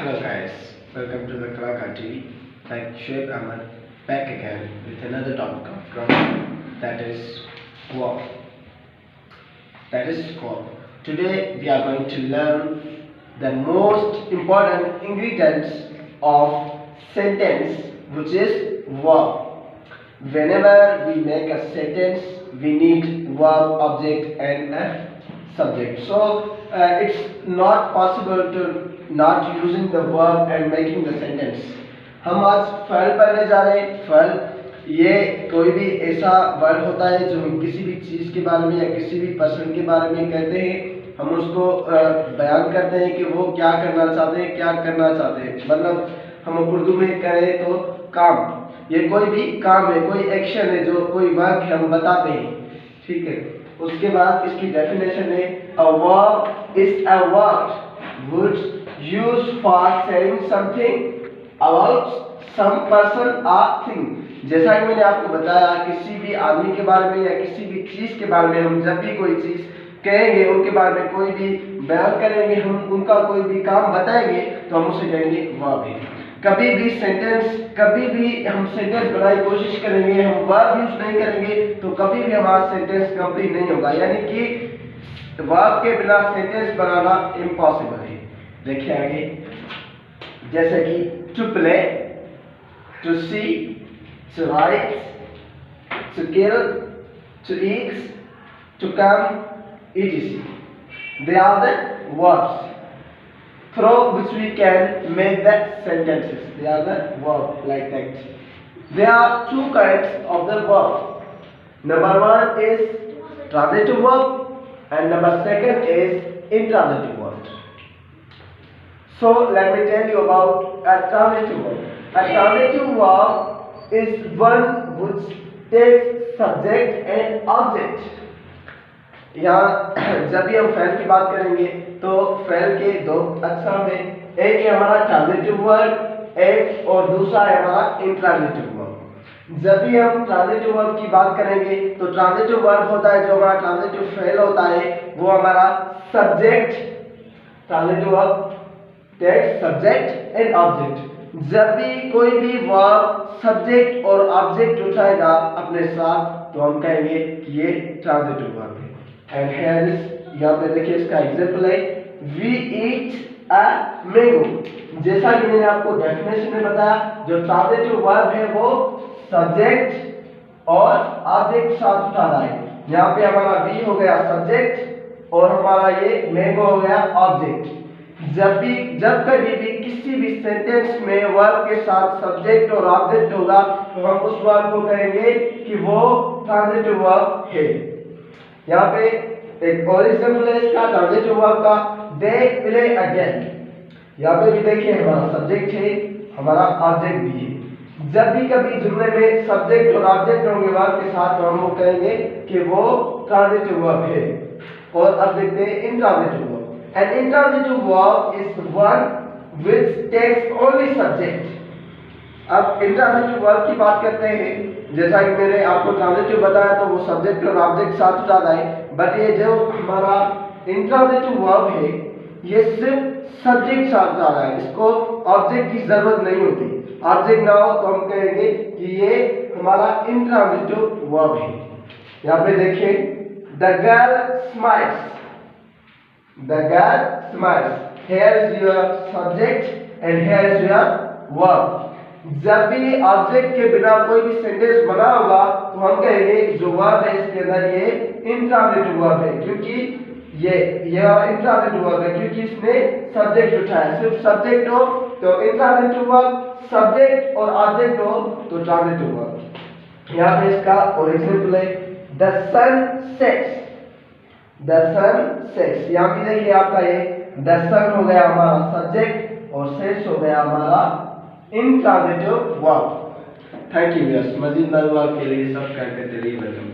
Hello guys, welcome to the Kalaka TV. Like Sheikh Ahmed back again with another topic of grammar, that is verb. That is verb. Today we are going to learn the most important ingredients of sentence, which is verb. Whenever we make a sentence, we need verb, object and a subject. So it's not possible to not using the verb and making the sentence. हम आज fail पढ़ने जा रहे हैं. Fail ये कोई भी ऐसा वर्ड होता है जो हम किसी भी चीज़ के बारे में या किसी भी पर्सन के बारे में कहते हैं. हम उसको बयान करते हैं कि वो क्या करना चाहते हैं, क्या करना चाहते हैं. मतलब हम उर्दू में कहें तो काम, ये कोई भी काम है, कोई एक्शन है, जो कोई वर्क है, हम बताते हैं. ठीक है. उसके बाद इसकी डेफिनेशन है a verb is a word which used for saying something about some person or thing. जैसा कि मैंने आपको बताया, किसी भी आदमी के बारे में या किसी भी चीज के बारे में हम जब भी कोई चीज कहेंगे, उनके बारे में कोई भी बयान करेंगे, हम उनका कोई भी काम बताएंगे, तो हम उसे कहेंगे वर्ब है. कभी भी हम सेंटेंस बनाने की कोशिश करेंगे, हम वर्ब यूज नहीं करेंगे, तो कभी भी हमारा सेंटेंस कंप्लीट नहीं होगा. यानी कि वर्ब के बिना सेंटेंस बनाना इम्पॉसिबल है. देखिए आगे, जैसे कि to play, to see, to write, to kill, to eat, to come, etc. They are the verbs through which we can make the sentences. They are the verb like that. There are two kinds of the verb. Number one is transitive verb and number second is intransitive verb. So let me tell you about a transitive verb. A transitive verb is one which takes subject and object. यहाँ जब भी हम fail की बात करेंगे तो fail के दो अक्षर में, एक है हमारा ट्रांजिटिव वर्ब, एक और दूसरा है हमारा इंट्रांजिटिव वर्ब. जब भी हम ट्रांजिटिव वर्ब की बात करेंगे तो ट्रांजिटिव वर्ब होता है जो हमारा ट्रांजिटिव फेल होता है, वो हमारा subject. Transitive verb takes subject and object. जब भी कोई भी वर्ब सब्जेक्ट और ऑब्जेक्ट उठाएगा अपने साथ, तो हम कहेंगे कि ये ट्रांजिटिव वर्ब है. एंड हियर इज, यहाँ पे देखिए इसका एग्जांपल है, वी ईट अ मैंगो. जैसा कि मैंने आपको डेफिनेशन में बताया, जो ट्रांजिटिव वर्ब है वो सब्जेक्ट और ऑब्जेक्ट साथ उठाना है. यहाँ पे हमारा वी हो गया सब्जेक्ट और हमारा ये मैंगो हो गया ऑब्जेक्ट. जब कभी भी किसी भी सेंटेंस में वर्ब के साथ सब्जेक्ट और ऑब्जेक्ट होगा, तो हम उस वर्ब को कहेंगे कि वो ट्रांजिटिव वर्ब है. यहाँ पे एक और एग्जांपल है इसका ट्रांजिटिव वर्ब का, दे प्ले अगेन. यहाँ पे भी देखिए हमारा सब्जेक्ट है, हमारा ऑब्जेक्ट भी है. जब भी कभी जुमले में सब्जेक्ट और ऑब्जेक्ट होंगे वर्ब के साथ, तो हम वो कहेंगे कि वो ट्रांजिटिव वर्ब है. और अब देखते हैं intransitive verb. An intransitive verb is one which takes only subject. अब इंट्रांजिटिव वर्ब की बात करते हैं. जैसा कि मैंने आपको ट्रांजिटिव बताया, तो वो सब्जेक्ट और ऑब्जेक्ट साथ उठाता है. बट ये जो हमारा इंट्रांजिटिव वर्ब है, ये सिर्फ सब्जेक्ट साथ उठा रहा है, इसको ऑब्जेक्ट की जरूरत नहीं होती. ऑब्जेक्ट ना हो तो हम कहेंगे कि ये हमारा इंट्रांजिटिव वर्ब है. यहाँ पे देखिए, the girl smiles. The girl smiles. Here is your subject and here is your verb. जब भी ऑब्जेक्ट के बिना कोई भी सेंटेंस बना होगा, तो हम कहेंगे जो वर्ब है इसके अंदर ये इंट्रांजिटिव वर्ब है, क्योंकि ये इंट्रांजिटिव वर्ब है क्योंकि इसने सब्जेक्ट उठाया. सिर्फ सब्जेक्ट हो तो इंट्रांजिटिव वर्ब, सब्जेक्ट और ऑब्जेक्ट हो तो ट्रांजिटिव वर्ब. यहाँ पे इसका और एग्जांपल है, the sun sets. The sun sets. यहाँ पे देखिए आपका ये द सन हो गया हमारा सब्जेक्ट और सेट्स हो गया हमारा intransitive verb. Thank you. मजीद नए वर्ब के लिए सब्सक्राइब करते रहिए. वेलकम.